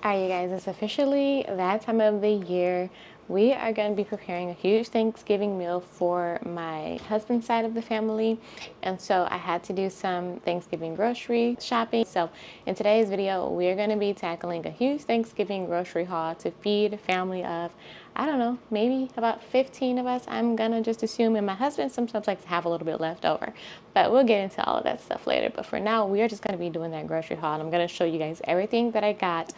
All right, you guys, it's officially that time of the year. We are going to be preparing a huge Thanksgiving meal for my husband's side of the family. And so I had to do some Thanksgiving grocery shopping. So in today's video, we're going to be tackling a huge Thanksgiving grocery haul to feed a family of, I don't know, maybe about 15 of us. I'm going to just assume. And my husband sometimes likes to have a little bit left over. But we'll get into all of that stuff later. But for now, we are just going to be doing that grocery haul. And I'm going to show you guys everything that I got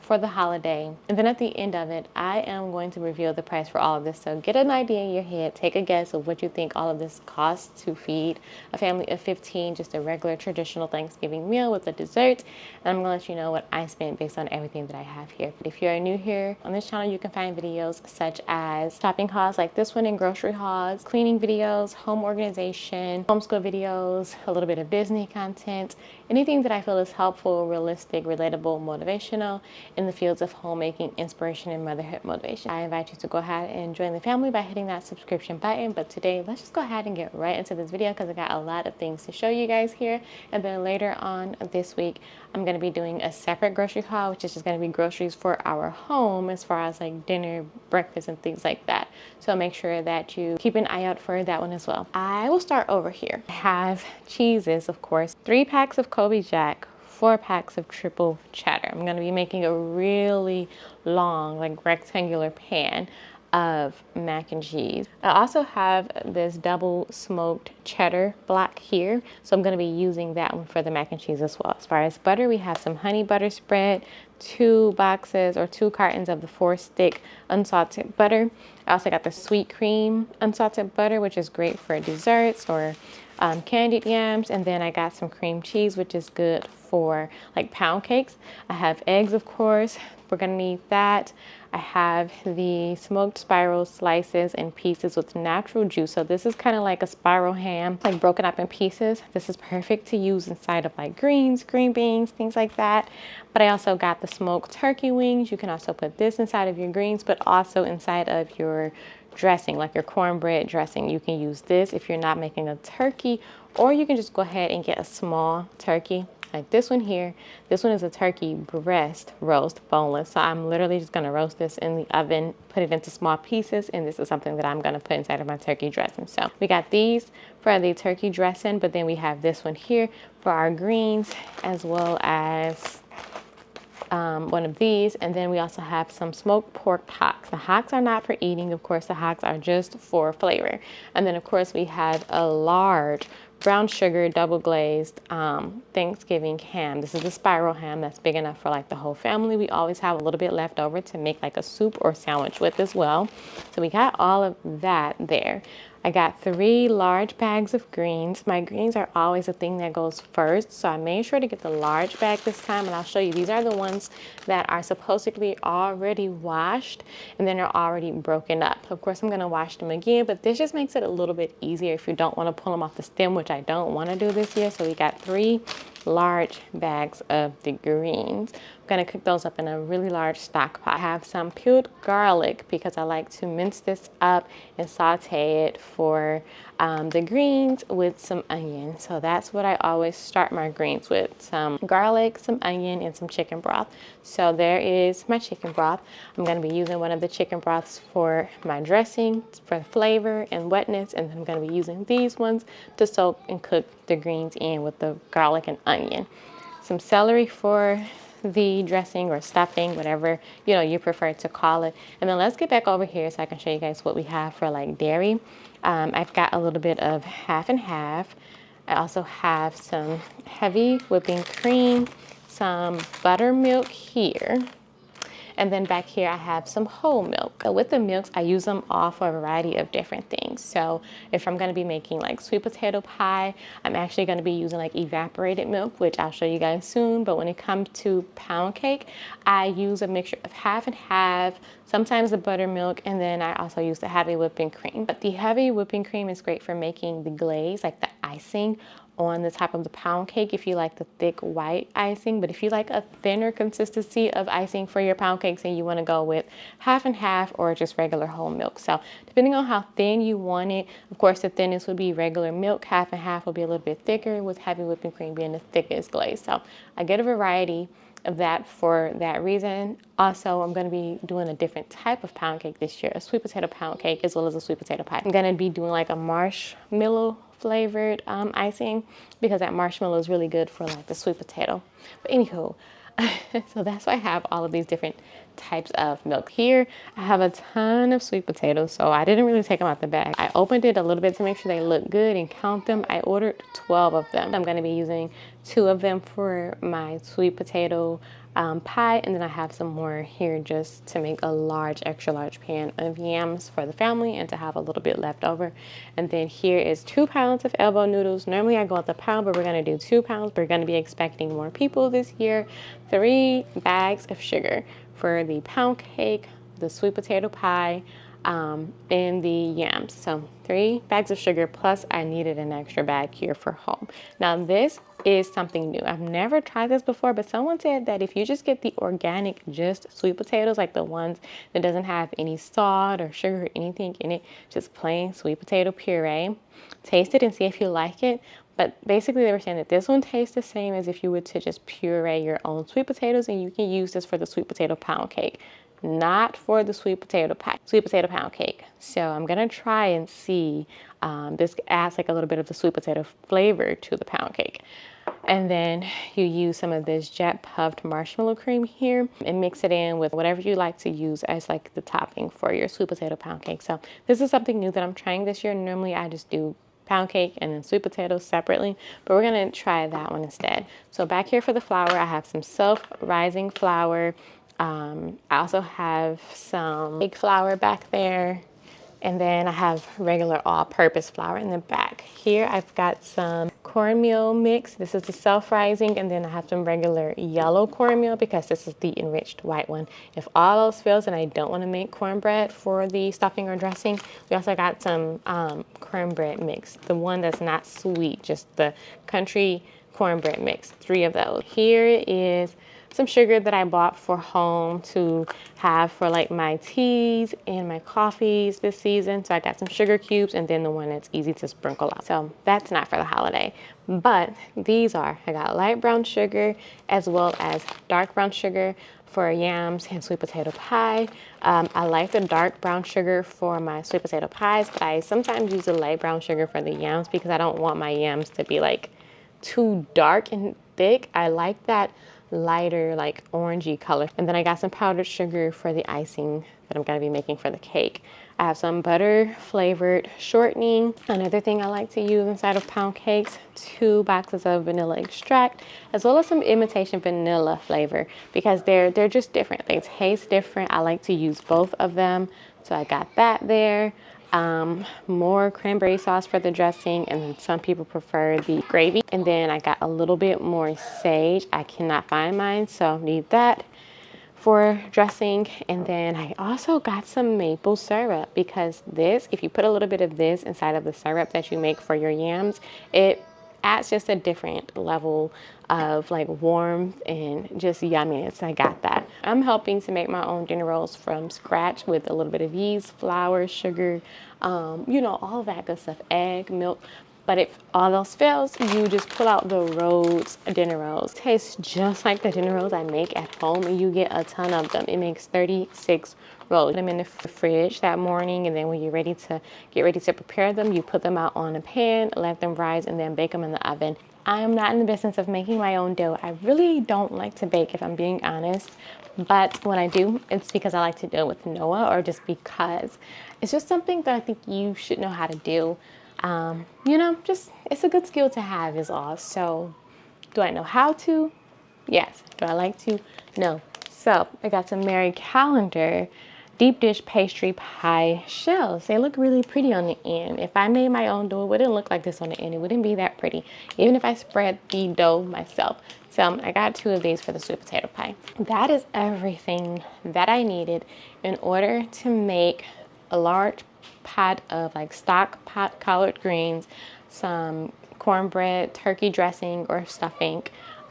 for the holiday. And then at the end of it, I am going to reveal the price for all of this. So get an idea in your head, take a guess of what you think all of this costs to feed a family of 15, just a regular traditional Thanksgiving meal with a dessert. And I'm gonna let you know what I spent based on everything that I have here. If you're new here on this channel, you can find videos such as shopping hauls like this one and grocery hauls, cleaning videos, home organization, homeschool videos, a little bit of Disney content, anything that I feel is helpful, realistic, relatable, motivational in the fields of homemaking, inspiration, and motherhood motivation. I invite you to go ahead and join the family by hitting that subscription button. But today, let's just go ahead and get right into this video because I got a lot of things to show you guys here. And then later on this week, I'm going to be doing a separate grocery haul, which is just going to be groceries for our home as far as like dinner, breakfast, and things like that. So make sure that you keep an eye out for that one as well. I will start over here. I have cheeses, of course, 3 packs of Kobe Jack, 4 packs of triple cheddar. I'm going to be making a really long, like rectangular pan of mac and cheese. I also have this double smoked cheddar block here, so I'm going to be using that one for the mac and cheese as well. As far as butter, we have some honey butter spread, 2 boxes or 2 cartons of the 4-stick unsalted butter. I also got the sweet cream unsalted butter, which is great for desserts or candied yams. And then I got some cream cheese, which is good for like pound cakes. I have eggs, of course. We're gonna need that. I have the smoked spiral slices and pieces with natural juice. So this is kind of like a spiral ham, like broken up in pieces. This is perfect to use inside of like greens, green beans, things like that. But I also got the smoked turkey wings. You can also put this inside of your greens, but also inside of your dressing, like your cornbread dressing. You can use this if you're not making a turkey, or you can just go ahead and get a small turkey like this one here. This one is a turkey breast roast, boneless. So I'm literally just gonna roast this in the oven, put it into small pieces, and this is something that I'm gonna put inside of my turkey dressing. So we got these for the turkey dressing, but then we have this one here for our greens, as well as one of these. And then we also have some smoked pork hocks. The hocks are not for eating, of course. The hocks are just for flavor. And then of course we have a large brown sugar double glazed Thanksgiving ham. This is the spiral ham that's big enough for like the whole family. We always have a little bit left over to make like a soup or sandwich with as well. So we got all of that there. I got 3 large bags of greens. My greens are always the thing that goes first, so I made sure to get the large bag this time, and I'll show you. These are the ones that are supposedly already washed and then are already broken up. Of course, I'm gonna wash them again, but this just makes it a little bit easier if you don't wanna pull them off the stem, which I don't wanna do this year. So we got 3 large bags of the greens. I'm gonna cook those up in a really large stock pot. I have some peeled garlic because I like to mince this up and saute it for the greens with some onion. So that's what I always start my greens with: some garlic, some onion, and some chicken broth. So there is my chicken broth. I'm gonna be using one of the chicken broths for my dressing for flavor and wetness, and then I'm gonna be using these ones to soak and cook the greens in with the garlic and onion. Some celery for the dressing or stuffing, whatever you prefer to call it. And then let's get back over here so I can show you guys what we have for like dairy. I've got a little bit of half and half. I also have some heavy whipping cream, some buttermilk here. And then back here, I have some whole milk. So with the milks, I use them all for a variety of different things. So if I'm gonna be making like sweet potato pie, I'm actually gonna be using like evaporated milk, which I'll show you guys soon. But when it comes to pound cake, I use a mixture of half and half, sometimes the buttermilk, and then I also use the heavy whipping cream. But the heavy whipping cream is great for making the glaze, like the icing on the top of the pound cake if you like the thick white icing. But if you like a thinner consistency of icing for your pound cakes, then you want to go with half and half or just regular whole milk. So depending on how thin you want it, of course the thinnest would be regular milk, half and half will be a little bit thicker, with heavy whipping cream being the thickest glaze. So I get a variety that for that reason. Also, I'm going to be doing a different type of pound cake this year, a sweet potato pound cake as well as a sweet potato pie. I'm going to be doing like a marshmallow flavored icing because that marshmallow is really good for like the sweet potato. But anywho, so that's why I have all of these different types of milk. Here, I have a ton of sweet potatoes, so I didn't really take them out the bag. I opened it a little bit to make sure they look good and count them. I ordered 12 of them. I'm going to be using 2 of them for my sweet potato pie, and then I have some more here just to make a large, extra large pan of yams for the family and to have a little bit left over. And then here is 2 pounds of elbow noodles. Normally I go with a pound, but we're going to do 2 pounds. We're going to be expecting more people this year. 3 bags of sugar for the pound cake, the sweet potato pie, and the yams. So 3 bags of sugar, plus I needed an extra bag here for home. Now this is something new. I've never tried this before, but someone said that if you just get the organic, just sweet potatoes, like the ones that doesn't have any salt or sugar or anything in it, just plain sweet potato puree, taste it and see if you like it. But basically they were saying that this one tastes the same as if you were to just puree your own sweet potatoes, and you can use this for the sweet potato pound cake, not for the sweet potato pie, sweet potato pound cake. So I'm gonna try and see. This adds like a little bit of the sweet potato flavor to the pound cake. And then you use some of this jet puffed marshmallow cream here and mix it in with whatever you like to use as like the topping for your sweet potato pound cake. So this is something new that I'm trying this year. Normally I just do pound cake and then sweet potatoes separately, but we're gonna try that one instead. So back here for the flour, I have some self-rising flour. I also have some big flour back there. And then I have regular all-purpose flour in the back. Here I've got some cornmeal mix. This is the self-rising, and then I have some regular yellow cornmeal because this is the enriched white one. If all else fails and I don't want to make cornbread for the stuffing or dressing, we also got some cornbread mix, the one that's not sweet, just the country cornbread mix, 3 of those. Here is some sugar that I bought for home to have for like my teas and my coffees this season. So I got some sugar cubes, and then the one that's easy to sprinkle out. So that's not for the holiday, but these are, I got light brown sugar as well as dark brown sugar for yams and sweet potato pie. I like the dark brown sugar for my sweet potato pies, but I sometimes use the light brown sugar for the yams because I don't want my yams to be like too dark and thick. I like that lighter, like orangey color. And then I got some powdered sugar for the icing that I'm gonna be making for the cake. I have some butter flavored shortening. Another thing I like to use inside of pound cakes, 2 boxes of vanilla extract, as well as some imitation vanilla flavor because they're just different. They taste different. I like to use both of them. So I got that there. More cranberry sauce for the dressing, and then some people prefer the gravy. And then I got a little bit more sage. I cannot find mine, so need that for dressing. And then I also got some maple syrup because this, if you put a little bit of this inside of the syrup that you make for your yams, it adds just a different level of like warmth and just yumminess. So I got that. I'm helping to make my own dinner rolls from scratch with a little bit of yeast, flour, sugar, you know, all that good stuff, egg, milk. But if all else fails, you just pull out the Rhodes dinner rolls. Tastes just like the dinner rolls I make at home, and you get a ton of them. It makes 36 rolls. Put them in the fridge that morning, and then when you're ready to get ready to prepare them, you put them out on a pan, let them rise, and then bake them in the oven. I am not in the business of making my own dough. I really don't like to bake, if I'm being honest. But when I do, it's because I like to do it with Noah, or just because it's just something that I think you should know how to do. You know, just it's a good skill to have is all. So do I know how to? Yes. Do I like to? No. So I got some Mary Calendar deep dish pastry pie shells. They look really pretty on the end. If I made my own dough, it wouldn't look like this on the end. It wouldn't be that pretty, even if I spread the dough myself. So I got 2 of these for the sweet potato pie. That is everything that I needed in order to make a large pot of like stock pot collard greens, some cornbread, turkey dressing or stuffing,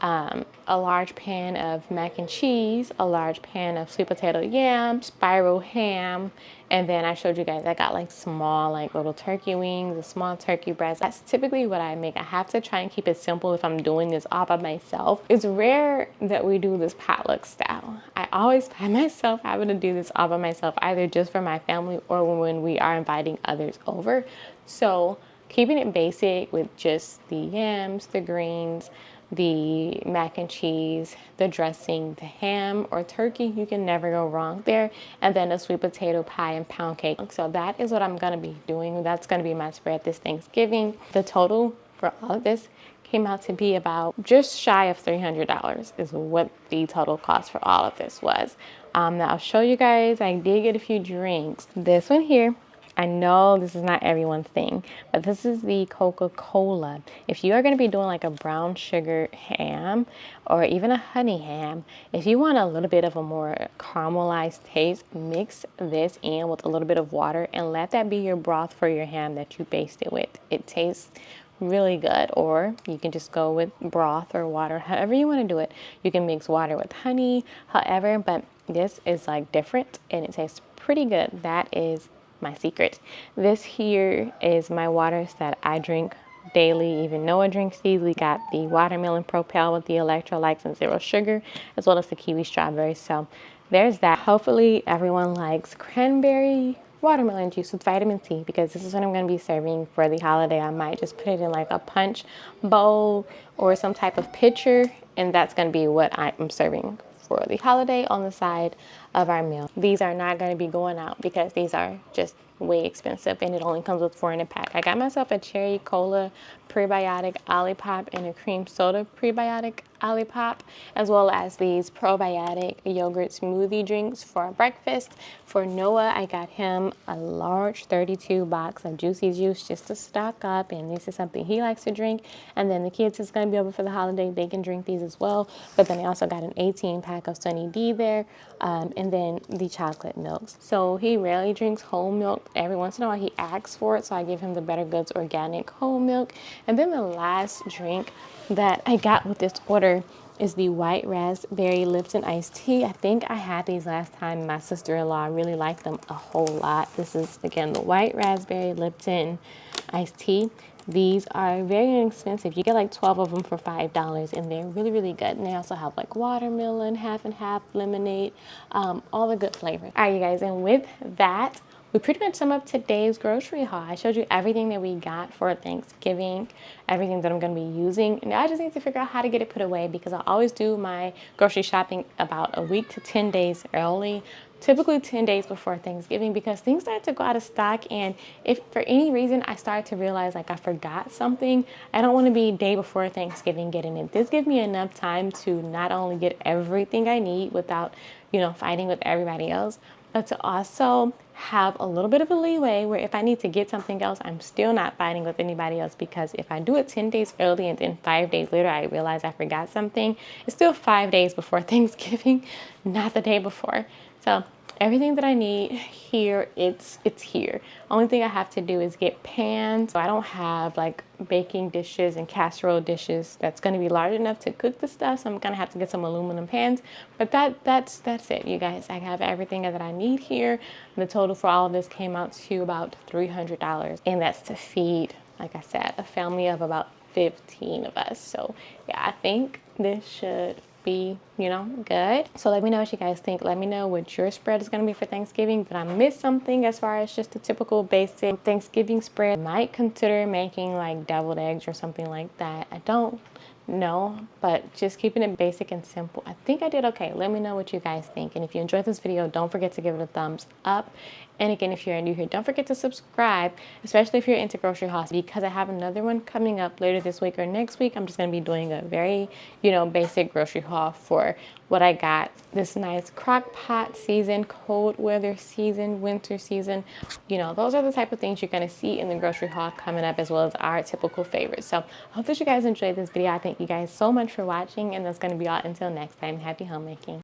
a large pan of mac and cheese, a large pan of sweet potato yam, spiral ham, and then I showed you guys I got like small, like little turkey wings, a small turkey breast. That's typically what I make. I have to try and keep it simple if I'm doing this all by myself. It's rare that we do this potluck style. I always find myself having to do this all by myself, either just for my family or when we are inviting others over. So keeping it basic with just the yams, the greens, the mac and cheese, the dressing, the ham or turkey, you can never go wrong there. And then a sweet potato pie and pound cake. So that is what I'm gonna be doing. That's gonna be my spread this Thanksgiving. The total for all of this came out to be about just shy of $300 is what the total cost for all of this was. Now I'll show you guys, I did get a few drinks. This one here, I know this is not everyone's thing, but this is the Coca-Cola. If you are going to be doing like a brown sugar ham or even a honey ham, if you want a little bit of a more caramelized taste, mix this in with a little bit of water and let that be your broth for your ham that you baste it with. It tastes really good. Or you can just go with broth or water, however you want to do it. You can mix water with honey, however, but this is like different and it tastes pretty good. That is my secret. This here is my waters that I drink daily. Even Noah drinks these. We got the watermelon propel with the electrolytes and zero sugar, as well as the kiwi strawberry. So there's that. Hopefully everyone likes cranberry watermelon juice with vitamin C, because this is what I'm going to be serving for the holiday. I might just put it in like a punch bowl or some type of pitcher, and that's going to be what I'm serving for the holiday on the side of our meal. These are not going to be going out because these are just way expensive and it only comes with 4 in a pack. I got myself a cherry cola prebiotic olipop and a cream soda prebiotic olipop, as well as these probiotic yogurt smoothie drinks for breakfast. For Noah, I got him a large 32 box of juicy juice just to stock up, and this is something he likes to drink. And then the kids is going to be over for the holiday, they can drink these as well. But then I also got an 18 pack of Sunny D there, and then the chocolate milks. So he rarely drinks whole milk. Every once in a while he asks for it, so I give him the Better Goods organic whole milk. And then the last drink that I got with this order is the white raspberry Lipton iced tea. I think I had these last time. My sister-in-law really liked them a whole lot. This is, again, the white raspberry Lipton iced tea. These are very inexpensive. You get like 12 of them for $5, and they're really, really good. And they also have like watermelon, half and half, lemonade, all the good flavors. All right, you guys, and with that, we pretty much sum up today's grocery haul. I showed you everything that we got for Thanksgiving, everything that I'm going to be using. And now I just need to figure out how to get it put away, because I always do my grocery shopping about a week to 10 days early, typically 10 days before Thanksgiving, because things start to go out of stock. And if for any reason I start to realize like I forgot something, I don't want to be day before Thanksgiving getting it. This gives me enough time to not only get everything I need without, fighting with everybody else, but to also have a little bit of a leeway where if I need to get something else, I'm still not fighting with anybody else. Because if I do it 10 days early and then 5 days later I realize I forgot something, it's still 5 days before Thanksgiving, not the day before. So everything that I need here, it's here. Only thing I have to do is get pans. So I don't have like baking dishes and casserole dishes that's going to be large enough to cook the stuff. So I'm going to have to get some aluminum pans. But that's it, you guys. I have everything that I need here. The total for all of this came out to about $300. And that's to feed, like I said, a family of about 15 of us. So yeah, I think this should be, good. So let me know what you guys think. Let me know what your spread is going to be for Thanksgiving. Did I miss something as far as just a typical basic Thanksgiving spread? I might consider making like deviled eggs or something like that. I don't know, but just keeping it basic and simple. I think I did okay. Let me know what you guys think. And if you enjoyed this video, don't forget to give it a thumbs up. And again, if you're new here, don't forget to subscribe, especially if you're into grocery hauls, because I have another one coming up later this week or next week. I'm just going to be doing a very, basic grocery haul for what I got this nice crock pot season, cold weather season, winter season. Those are the type of things you're going to see in the grocery haul coming up, as well as our typical favorites. So I hope that you guys enjoyed this video. I thank you guys so much for watching, and that's going to be all until next time. Happy homemaking.